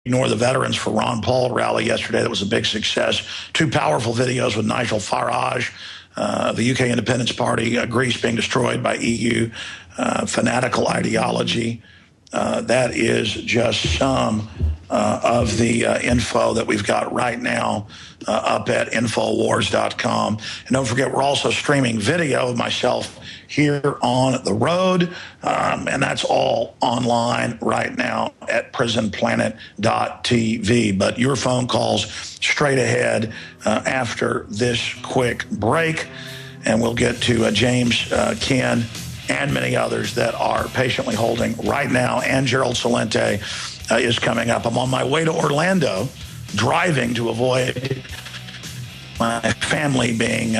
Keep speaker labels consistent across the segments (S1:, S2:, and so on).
S1: Ignore the Veterans for Ron Paul rally yesterday. That was a big success. 2 powerful videos with Nigel Farage, the UK Independence Party, Greece being destroyed by EU fanatical ideology. That is just some of the info that we've got right now up at Infowars.com. And don't forget, we're also streaming video of myself here on the road, and that's all online right now at Prisonplanet.tv. But your phone calls straight ahead after this quick break, and we'll get to James, Ken, and many others that are patiently holding right now. And Gerald Celente is coming up. I'm on my way to Orlando, driving to avoid my family being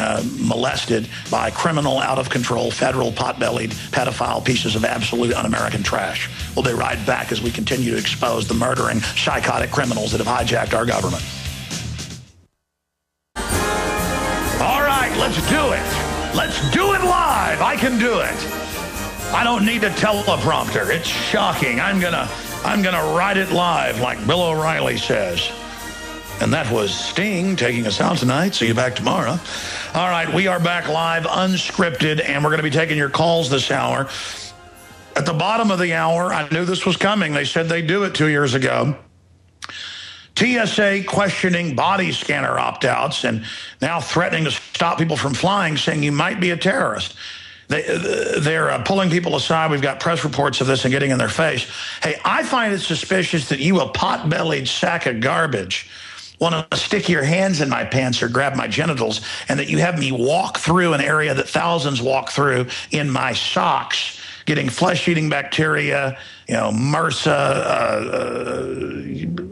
S1: molested by criminal, out-of-control, federal, pot-bellied, pedophile pieces of absolute un-American trash. We'll be right back as we continue to expose the murdering, psychotic criminals that have hijacked our government. All right, let's do it. Let's do it live. I can do it. I don't need a teleprompter. It's shocking. I'm gonna write it live, like Bill O'Reilly says. And that was Sting taking us out tonight. See you back tomorrow. All right, we are back live, unscripted, and we're going to be taking your calls this hour. At the bottom of the hour, I knew this was coming. They said they'd do it 2 years ago. TSA questioning body scanner opt-outs and now threatening to stop people from flying, saying you might be a terrorist. They're pulling people aside. We've got press reports of this and getting in their face. Hey, I find it suspicious that you, a pot-bellied sack of garbage, want to stick your hands in my pants or grab my genitals, and that you have me walk through an area that thousands walk through in my socks, getting flesh-eating bacteria, MRSA,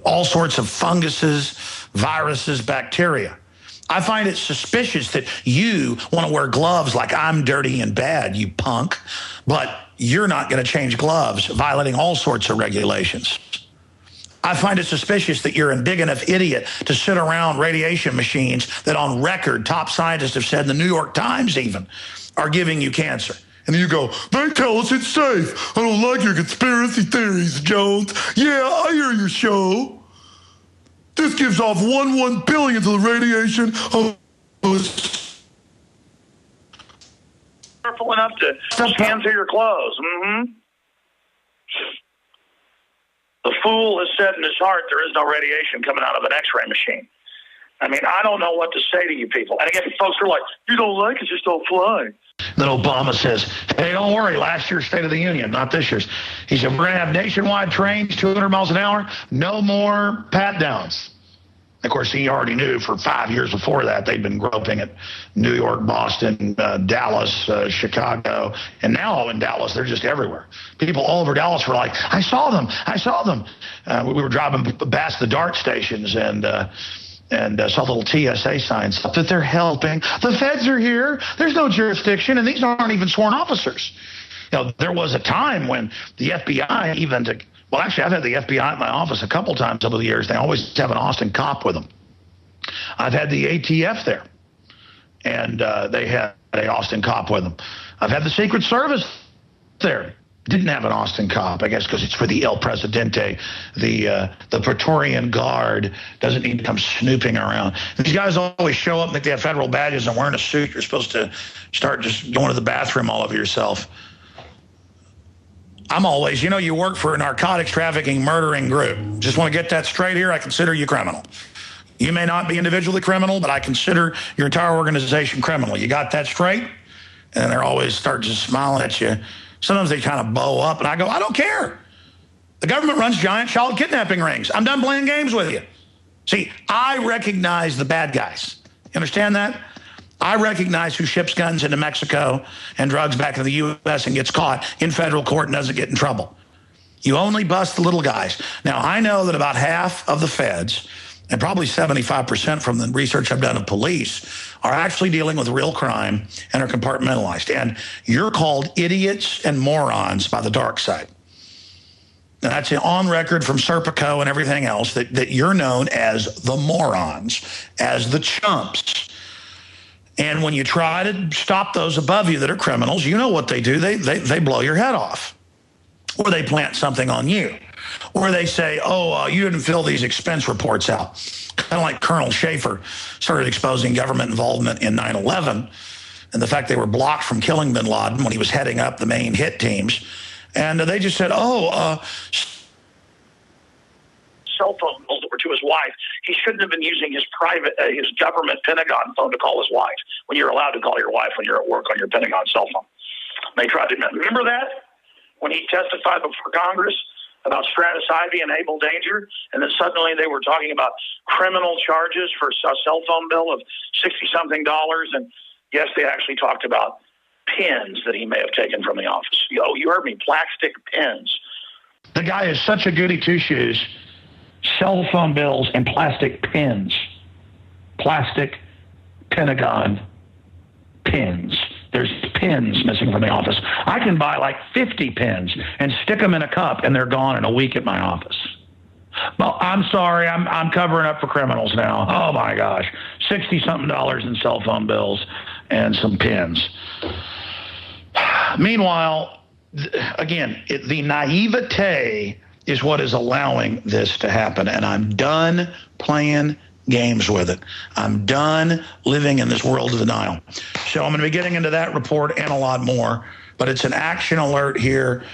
S1: all sorts of funguses, viruses, bacteria. I find it suspicious that you want to wear gloves like I'm dirty and bad, you punk, but you're not going to change gloves, violating all sorts of regulations. I find it suspicious that you're a big enough idiot to sit around radiation machines that on record top scientists have said, in the New York Times even, are giving you cancer. And you go, they tell us it's safe. I don't like your conspiracy theories, Jones. Yeah, I hear your show. This gives off 1 billion to the radiation. Careful enough to scan through your clothes. Mm-hmm. The fool has said in his heart there is no radiation coming out of an X-ray machine. I mean, I don't know what to say to you people. And again, folks are like, you don't like it, just don't fly. Then Obama says, hey, don't worry, last year's State of the Union, not this year's. He said, we're going to have nationwide trains, 200 miles an hour, no more pat-downs. Of course, he already knew for 5 years before that they'd been groping at New York, Boston, Dallas, Chicago, and now in Dallas, they're just everywhere. People all over Dallas were like, I saw them. We were driving past the DART stations and saw little TSA signs up that they're helping. The feds are here. There's no jurisdiction, and these aren't even sworn officers. There was a time when the FBI even well, actually, I've had the FBI at my office a couple times over the years. They always have an Austin cop with them. I've had the ATF there, and they had an Austin cop with them. I've had the Secret Service there. Didn't have an Austin cop, I guess, because it's for the El Presidente. The Praetorian Guard doesn't need to come snooping around. These guys always show up, think they have federal badges and wearing a suit. You're supposed to start just going to the bathroom all over yourself. I'm always, you work for a narcotics trafficking, murdering group. Just want to get that straight here. I consider you criminal. You may not be individually criminal, but I consider your entire organization criminal. You got that straight? And they're always start just smiling at you. Sometimes they kind of bow up, and I go, I don't care. The government runs giant child kidnapping rings. I'm done playing games with you. See, I recognize the bad guys. You understand that? I recognize who ships guns into Mexico and drugs back to the U.S. and gets caught in federal court and doesn't get in trouble. You only bust the little guys. Now, I know that about half of the feds, and probably 75% from the research I've done of police, are actually dealing with real crime and are compartmentalized. And you're called idiots and morons by the dark side. And that's on record from Serpico and everything else, that you're known as the morons, as the chumps. And when you try to stop those above you that are criminals, you know what they do. They blow your head off, or they plant something on you. Or they say, oh, you didn't fill these expense reports out. Kind of like Colonel Schaefer started exposing government involvement in 9/11 and the fact they were blocked from killing bin Laden when he was heading up the main hit teams. And they just said, cell phone bills that were to his wife. He shouldn't have been using his his government Pentagon phone to call his wife when you're allowed to call your wife when you're at work on your Pentagon cell phone. They tried to remember that when he testified before Congress about Stratus Ivy and Able Danger, and then suddenly they were talking about criminal charges for a cell phone bill of $60-something, and yes, they actually talked about pens that he may have taken from the office. You heard me, plastic pens. The guy is such a goody two-shoes. Cell phone bills and plastic pens. Plastic Pentagon pens. There's pens missing from the office. I can buy like 50 pens and stick them in a cup, and they're gone in a week at my office. Well, I'm sorry, I'm covering up for criminals now. Oh my gosh, $60-something in cell phone bills and some pens. Meanwhile, again, the naivete is what is allowing this to happen, and I'm done playing games with it. I'm done living in this world of denial. So I'm going to be getting into that report and a lot more, but it's an action alert here.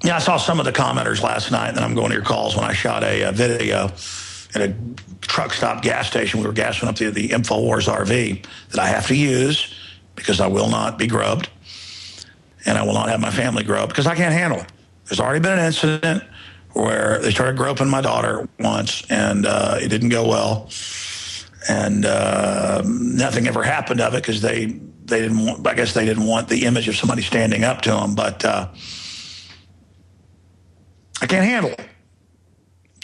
S1: Yeah, I saw some of the commenters last night, and then I'm going to your calls when I shot a video at a truck stop gas station. We were gassing up the InfoWars RV that I have to use because I will not be grubbed, and I will not have my family grubbed because I can't handle it. There's already been an incident where they started groping my daughter once, and it didn't go well, and nothing ever happened of it because they didn't want, I guess they didn't want the image of somebody standing up to them, but I can't handle it.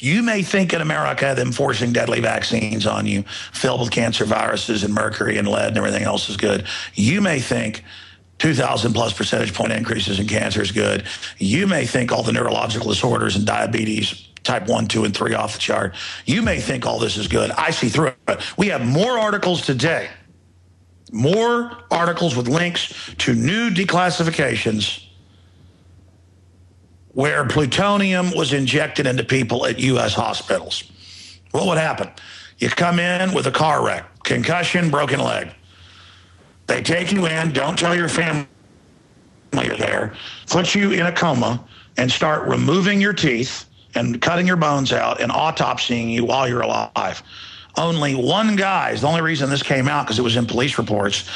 S1: You may think in America them forcing deadly vaccines on you filled with cancer viruses and mercury and lead and everything else is good. You may think 2,000 plus percentage point increases in cancer is good. You may think all the neurological disorders and diabetes, type 1, 2, and 3 off the chart. You may think all this is good. I see through it. We have more articles today, more articles with links to new declassifications where plutonium was injected into people at U.S. hospitals. What would happen? You come in with a car wreck, concussion, broken leg. They take you in, don't tell your family you're there, put you in a coma, and start removing your teeth and cutting your bones out and autopsying you while you're alive. Only one guy, is the only reason this came out, because it was in police reports,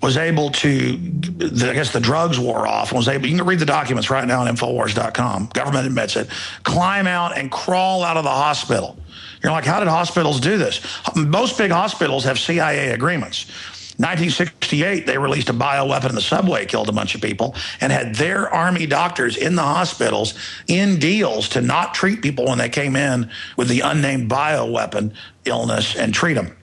S1: was able to, I guess the drugs wore off, and was able, you can read the documents right now on Infowars.com, government admits it, climb out and crawl out of the hospital. You're like, how did hospitals do this? Most big hospitals have CIA agreements. 1968, they released a bioweapon in the subway, killed a bunch of people, and had their army doctors in the hospitals in deals to not treat people when they came in with the unnamed bioweapon illness and treat them.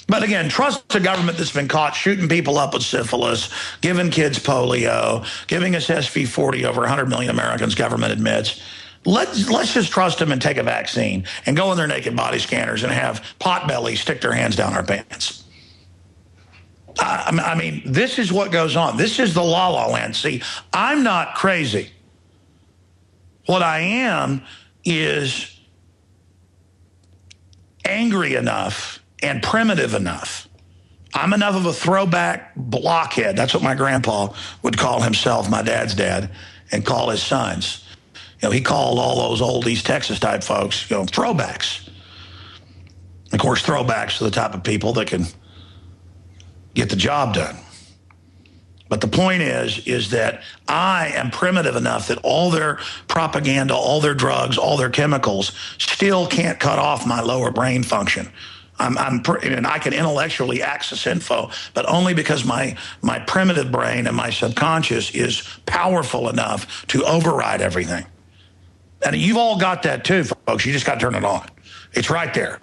S1: But again, trust a government that's been caught shooting people up with syphilis, giving kids polio, giving us SV40, over 100 million Americans, government admits. Let's just trust them and take a vaccine and go in their naked body scanners and have potbellies stick their hands down our pants. I mean, this is what goes on. This is the la-la land. See, I'm not crazy. What I am is angry enough and primitive enough. I'm enough of a throwback blockhead. That's what my grandpa would call himself, my dad's dad, and call his sons. You know, he called all those old East Texas type folks, you know, throwbacks. Of course, throwbacks are the type of people that can get the job done. But the point is that I am primitive enough that all their propaganda, all their drugs, all their chemicals still can't cut off my lower brain function. And I can intellectually access info, but only because my primitive brain and my subconscious is powerful enough to override everything. And you've all got that too, folks. You just got to turn it on. It's right there.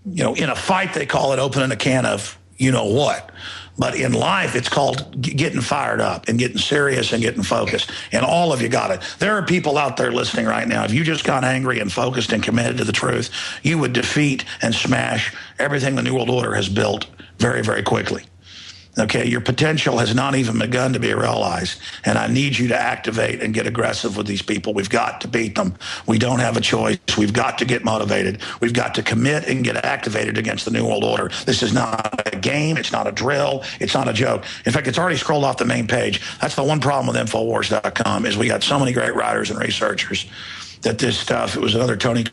S1: You know, in a fight, they call it opening a can of you know what. But in life, it's called getting fired up and getting serious and getting focused. And all of you got it. There are people out there listening right now. If you just got angry and focused and committed to the truth, you would defeat and smash everything the New World Order has built very, very quickly. Okay, your potential has not even begun to be realized, and I need you to activate and get aggressive with these people. We've got to beat them. We don't have a choice. We've got to get motivated. We've got to commit and get activated against the New World Order. This is not a game. It's not a drill. It's not a joke. In fact, it's already scrolled off the main page. That's the one problem with Infowars.com is we got so many great writers and researchers that this stuff, it was another Tony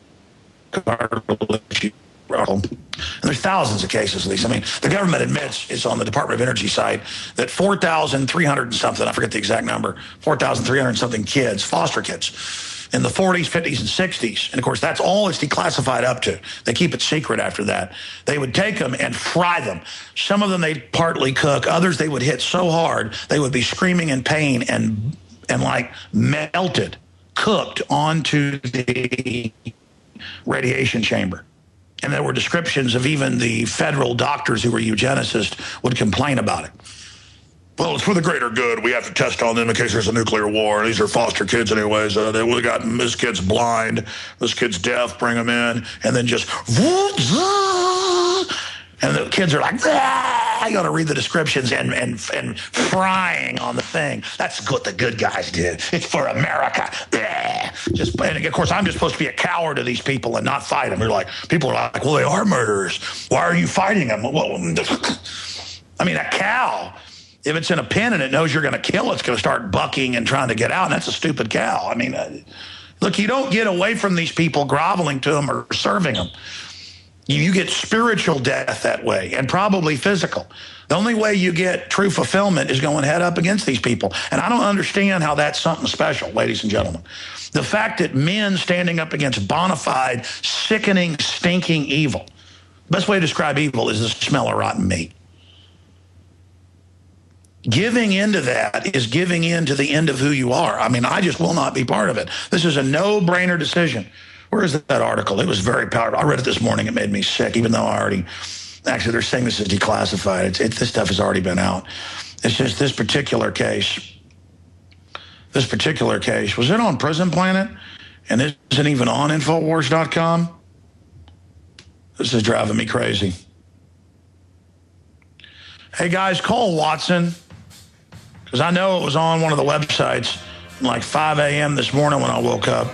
S1: Carter article. And there's thousands of cases of these. I mean, the government admits, it's on the Department of Energy site, that 4,300 and something, I forget the exact number, 4,300 and something kids, foster kids, in the 40s, 50s, and 60s. And of course, that's all it's declassified up to. They keep it secret after that. They would take them and fry them. Some of them they'd partly cook. Others they would hit so hard, they would be screaming in pain and like melted, cooked onto the radiation chamber. And there were descriptions of even the federal doctors who were eugenicists would complain about it. Well, it's for the greater good. We have to test on them in case there's a nuclear war. These are foster kids anyways. We got this kid's blind, this kid's deaf, bring them in, and then just... And the kids are like, I got to read the descriptions and frying on the thing. That's what the good guys did. It's for America. Just, and of course, I'm just supposed to be a coward to these people and not fight them. They're like, people are like, well, they are murderers. Why are you fighting them? Well, I mean, a cow, if it's in a pen and it knows you're going to kill it, it's going to start bucking and trying to get out. And that's a stupid cow. I mean, look, you don't get away from these people groveling to them or serving them. You get spiritual death that way, and probably physical. The only way you get true fulfillment is going head up against these people. And I don't understand how that's something special, ladies and gentlemen. The fact that men standing up against bona fide, sickening, stinking evil. The best way to describe evil is the smell of rotten meat. Giving into that is giving in to the end of who you are. I mean, I just will not be part of it. This is a no-brainer decision. Where is that article? It was very powerful. I read it this morning. It made me sick, even though I already... Actually, they're saying this is declassified. This stuff has already been out. It's just this particular case. Was it on Prisonplanet? And it isn't even on Infowars.com? This is driving me crazy. Hey, guys, call Watson. Because I know it was on one of the websites like 5 a.m. this morning when I woke up.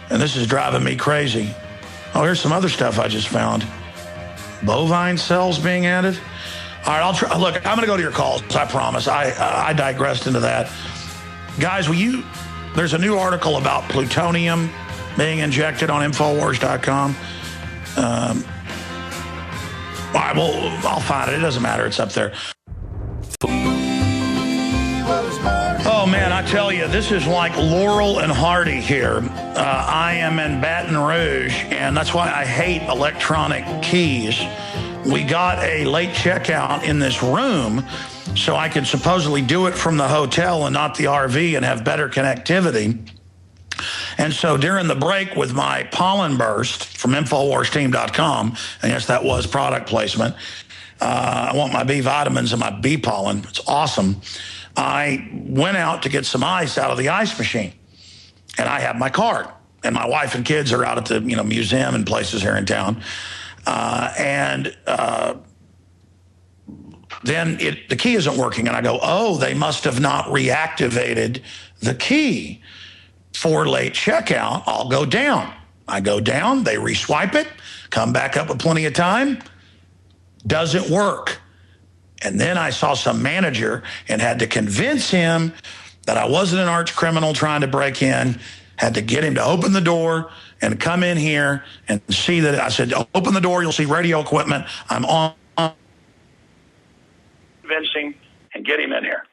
S1: And this is driving me crazy. Oh, here's some other stuff I just found. Bovine cells being added. All right, I'll try. Look, I'm going to go to your calls, I promise. I digressed into that. Guys, there's a new article about plutonium being injected on Infowars.com. All right, well, I'll find it. It doesn't matter. It's up there. Oh, man, I tell you, this is like Laurel and Hardy here. I am in Baton Rouge, and that's why I hate electronic keys. We got a late checkout in this room so I could supposedly do it from the hotel and not the RV and have better connectivity. And so during the break with my pollen burst from InfoWarsTeam.com, and yes, that was product placement, I want my B vitamins and my bee pollen. It's awesome. I went out to get some ice out of the ice machine, and I have my card. And my wife and kids are out at the museum and places here in town. Then the key isn't working, and I go, oh, they must have not reactivated the key for late checkout. I'll go down. I go down, they reswipe it, come back up with plenty of time. Doesn't work. And then I saw some manager and had to convince him that I wasn't an arch criminal trying to break in, had to get him to open the door and come in here and see that. I said, open the door, you'll see radio equipment. I'm on. Convincing and get him in here.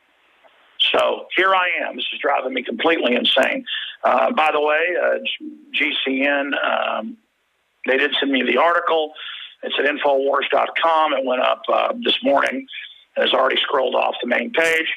S1: So here I am. This is driving me completely insane. By the way, GCN, they did send me the article. It's at Infowars.com. It went up this morning. It's already scrolled off the main page.